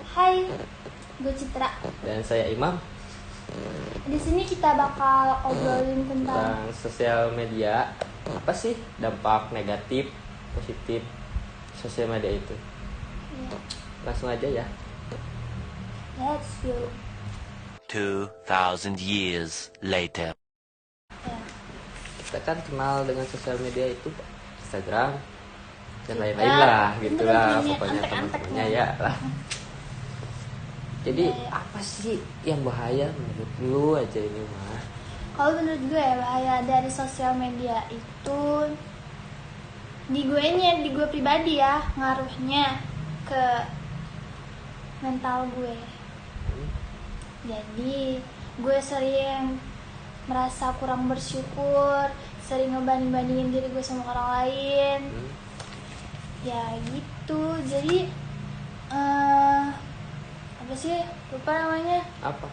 Hai, gue Citra. Dan saya Imam. Di sini kita bakal obrolin tentang Tentang sosial media. Apa sih dampak negatif, positif sosial media itu? ya, Langsung aja ya. let's go. 2,000 years later. Ya, Kita kan kenal dengan sosial media itu Instagram dan Twitter, lain-lain lah, gitulah Pinterest, pokoknya antek-antek teman-temannya lah. ya lah. Jadi Ya. apa sih yang bahaya menurut lu aja ini mah? Kalau menurut gue bahaya dari sosial media itu di gue pribadi ya, ngaruhnya ke mental gue. Jadi gue sering merasa kurang bersyukur, sering ngebanding-bandingin diri gue sama orang lain. Ya gitu. Jadi apa sih, lupa namanya, Apa?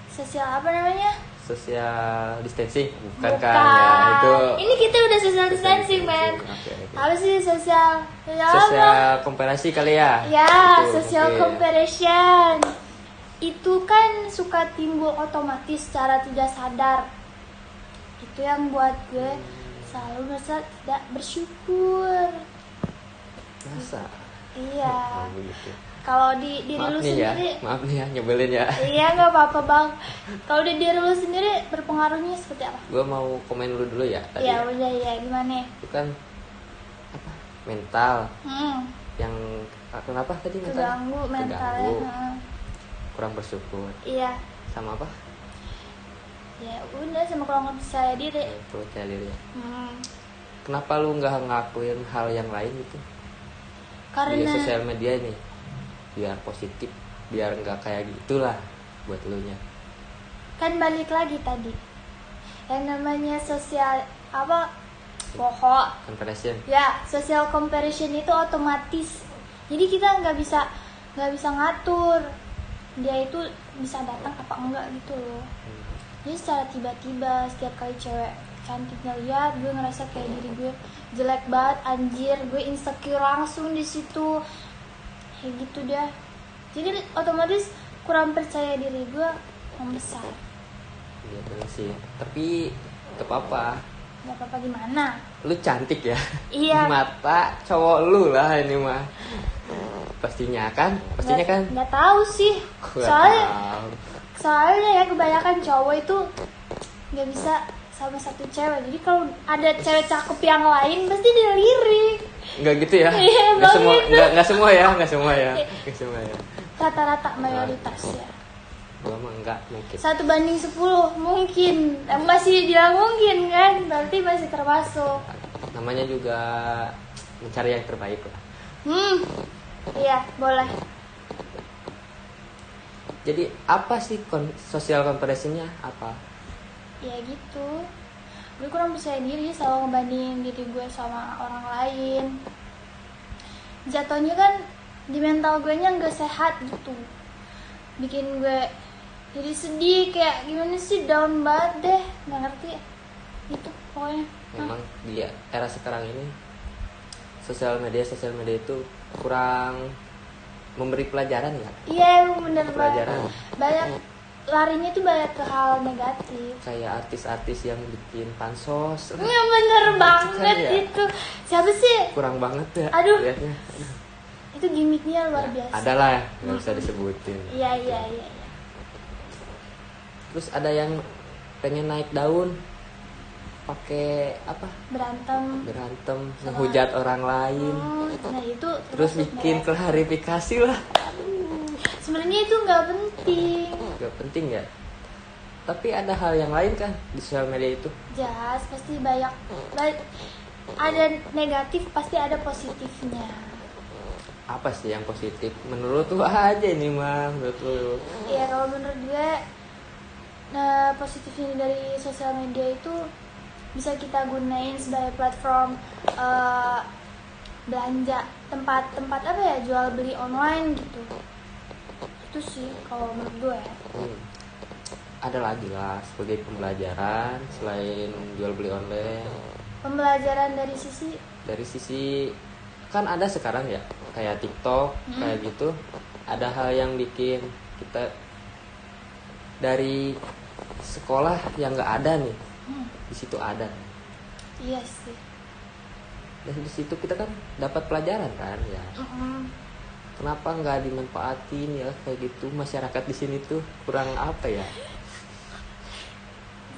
sosial apa namanya, Social distancing? Bukan bukan kan ya itu. ini kita udah social distancing men. Oke, oke. Apa sih sosial apa? Sosial komparasi kali ya? Ya, Itu, social mungkin. comparison itu kan suka timbul otomatis secara tidak sadar. Itu yang buat gue selalu merasa tidak bersyukur. Masa? Iya. Oh, begitu. Kalau di diri lu Maaf nih ya, sendiri, maaf nih ya, nyebelin ya. iya nggak apa-apa bang. Kalau di diri lu sendiri berpengaruhnya seperti apa? Gue mau komen dulu ya tadi. Iya udah ya gimana? Itu kan apa? Mental yang kenapa tadi mental? Keganggu mentalnya. Keganggu. Kurang bersyukur. Iya. Sama apa? Ya udah sama kalau nggak percaya diri. Percaya diri ya. Hmm. Kenapa lu nggak ngelakuin hal yang lain gitu? Di Karena sosial media ini biar positif, biar nggak kayak gitulah buat lu nya. kan balik lagi tadi yang namanya sosial apa pokok Comparison. ya, social comparison itu otomatis. Jadi kita nggak bisa ngatur dia itu bisa datang apa enggak gitu loh. Jadi secara tiba-tiba setiap kali cewek cantiknya lihat, gue ngerasa kayak diri gue jelek banget, anjir, gue insecure langsung di situ. Kayak gitu dah. Jadi otomatis kurang percaya diri gue membesar. Iya bener sih. Tapi tetap apa? Gak apa-apa gimana? Lu cantik ya. Iya. Mata cowok lu lah ini mah. Pastinya kan? Pastinya kan? Nggak tahu sih. Gua Soalnya tahu. soalnya ya kebanyakan cowok itu nggak bisa sama satu cewek. Jadi kalau ada cewek cakep yang lain pasti dia lirik. Enggak gitu ya? Iya, Enggak Bang, semua, gitu. enggak semua ya, enggak semua ya. Enggak semua ya. Rata-rata mayoritas ya. Gua mah enggak mungkin. 1:10 mungkin. Masih bilang mungkin kan? Berarti masih termasuk. Namanya juga mencari yang terbaik lah. Iya, boleh. Jadi apa sih social comparison-nya apa? Ya gitu. Gue kurang percaya diri, selalu ngebandingin diri gue sama orang lain. Jatuhnya kan di mental gue nya nggak sehat gitu, bikin gue jadi sedih, kayak gimana sih, down banget deh, nggak ngerti itu pokoknya. Memang di era sekarang ini sosial media itu kurang memberi pelajaran ya. Iya emang bener banget, Pelajaran. banyak larinya tuh banyak ke hal negatif. Kayak artis-artis yang bikin pansos. Iya bener banget ya. itu, siapa sih? Kurang banget ya. Aduh. Lihatnya. Itu gimmicknya luar Ya, biasa. adalah ya, nggak bisa disebutin. Iya. Terus ada yang pengen naik daun pakai apa? Berantem. Ngehujat orang lain. Nah itu Terus termasuk bikin mereka. klarifikasi lah. Sebenarnya itu nggak penting. Gak penting ya. Tapi ada hal yang lain kan di sosial media itu. Jelas pasti banyak ada negatif, pasti ada positifnya. Apa sih yang positif? Menurut lu aja ini mah, menurut lu. Ya kalau menurut gue, nah positifnya dari sosial media itu bisa kita gunain sebagai platform belanja, tempat apa ya, jual beli online gitu. Itu sih kalau menurut gue ya. Ada lagi lah sebagai pembelajaran selain jual beli online. Pembelajaran dari sisi Kan ada sekarang ya kayak TikTok kayak gitu, ada hal yang bikin kita dari sekolah yang nggak ada nih, di situ ada. Iya sih. Dan di situ kita kan dapat pelajaran kan ya. Kenapa nggak dimanfaatin ya kayak gitu? Masyarakat di sini tuh kurang apa ya?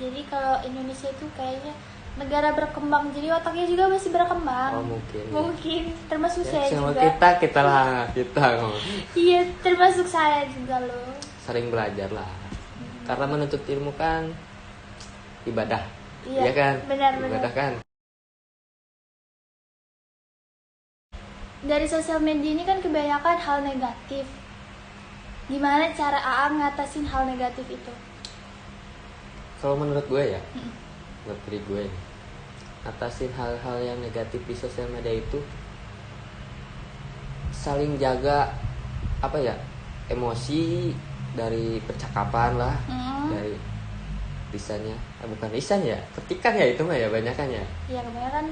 Jadi kalau Indonesia itu kayaknya negara berkembang, jadi otaknya juga masih berkembang. Oh mungkin. Termasuk Ya, saya sama juga. kita ngomong. Iya, termasuk saya juga loh. Sering belajar lah. Karena menuntut ilmu kan ibadah. Iya kan? benar. Ibadah kan. Dari sosial media ini kan kebanyakan hal negatif. Gimana cara AA ngatasin hal negatif itu? Kalau menurut gue ya, menurut diri gue nih, ngatasin hal-hal yang negatif di sosial media itu saling jaga apa ya, emosi dari percakapan lah, dari lisannya, bukan lisan ya, ketikan ya itu mah ya banyakan ya. Iya kebanyakan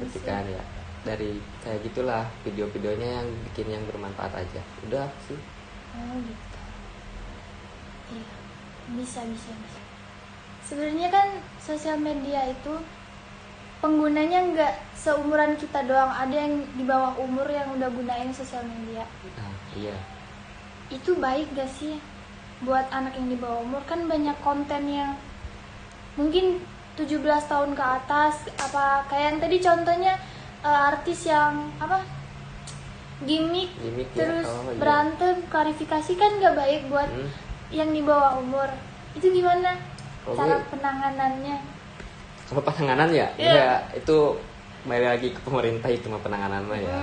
ketikan ya, dari kayak gitulah video-videonya yang bikin yang bermanfaat aja, udah sih. Oh gitu. Iya bisa. Sebenarnya kan sosial media itu penggunanya nggak seumuran kita doang, ada yang di bawah umur yang udah gunain sosial media. Nah, iya. Itu baik gak sih buat anak yang di bawah umur? Kan banyak konten yang mungkin 17 tahun ke atas, apa kayak yang tadi contohnya artis yang apa gimmick terus ya. berantem, klarifikasi kan nggak baik buat yang di bawah umur. Itu gimana cara penanganannya? Kalau penanganan ya, ya itu balik lagi ke pemerintah itu mah penanganan mah ya.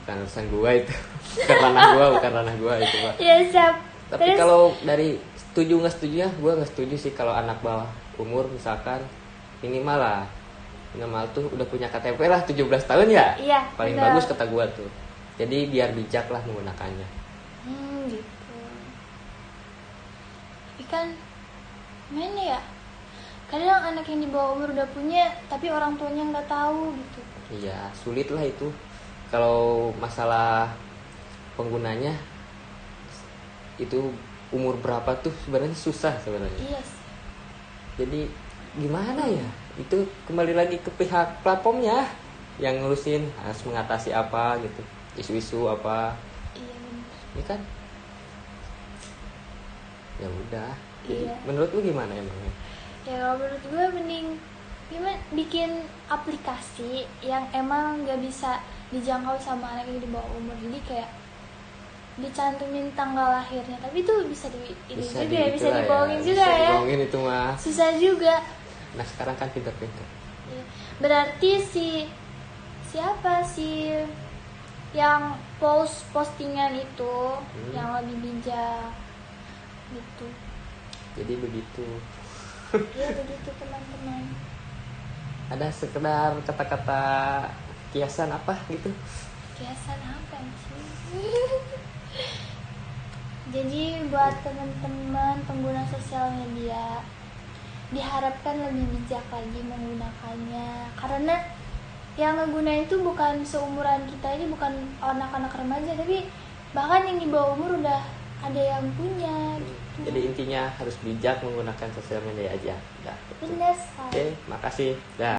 Bukan urusan gua itu. bukan ranah gua itu mah. Ya siap. Tapi terus, kalau dari setuju nggak setuju ya, gua nggak setuju sih kalau anak bawah umur misalkan minimal tuh udah punya KTP lah 17 tahun ya. Iya. Paling bener. bagus kata gua tuh. Jadi biar bijak lah menggunakannya. Gitu. Tapi kan mana ya? Kadang anak yang di bawah umur udah punya, tapi orang tuanya nggak tahu gitu. Iya, sulit lah itu. Kalau masalah penggunanya itu umur berapa tuh sebenarnya susah sebenarnya. Iya sih. Jadi gimana ya? Itu kembali lagi ke pihak platformnya yang ngurusin harus mengatasi apa gitu, isu-isu apa. Iya benar. Ini kan ya udah. Iya. Menurut lu gimana emangnya? Ya kalau menurut gue mending gimana bikin aplikasi yang emang nggak bisa dijangkau sama anak yang di bawah umur. Jadi kayak dicantumin tanggal lahirnya, tapi itu bisa bisa dibohongin juga ya. Dibohongin itu mah. Susah juga. Nah sekarang kan pinter-pinter. Berarti siapa sih yang postingan itu yang lebih bijak gitu. Jadi begitu. Iya begitu teman-teman. Ada sekedar kata-kata kiasan apa gitu? Kiasan apa sih? Jadi buat teman-teman pengguna sosial media diharapkan lebih bijak lagi menggunakannya, karena yang ngegunain itu bukan seumuran kita, ini bukan anak-anak remaja, tapi bahkan yang di bawah umur udah ada yang punya gitu. Jadi intinya harus bijak menggunakan sosial media aja. Benar sekali. Oke, makasih. Dah.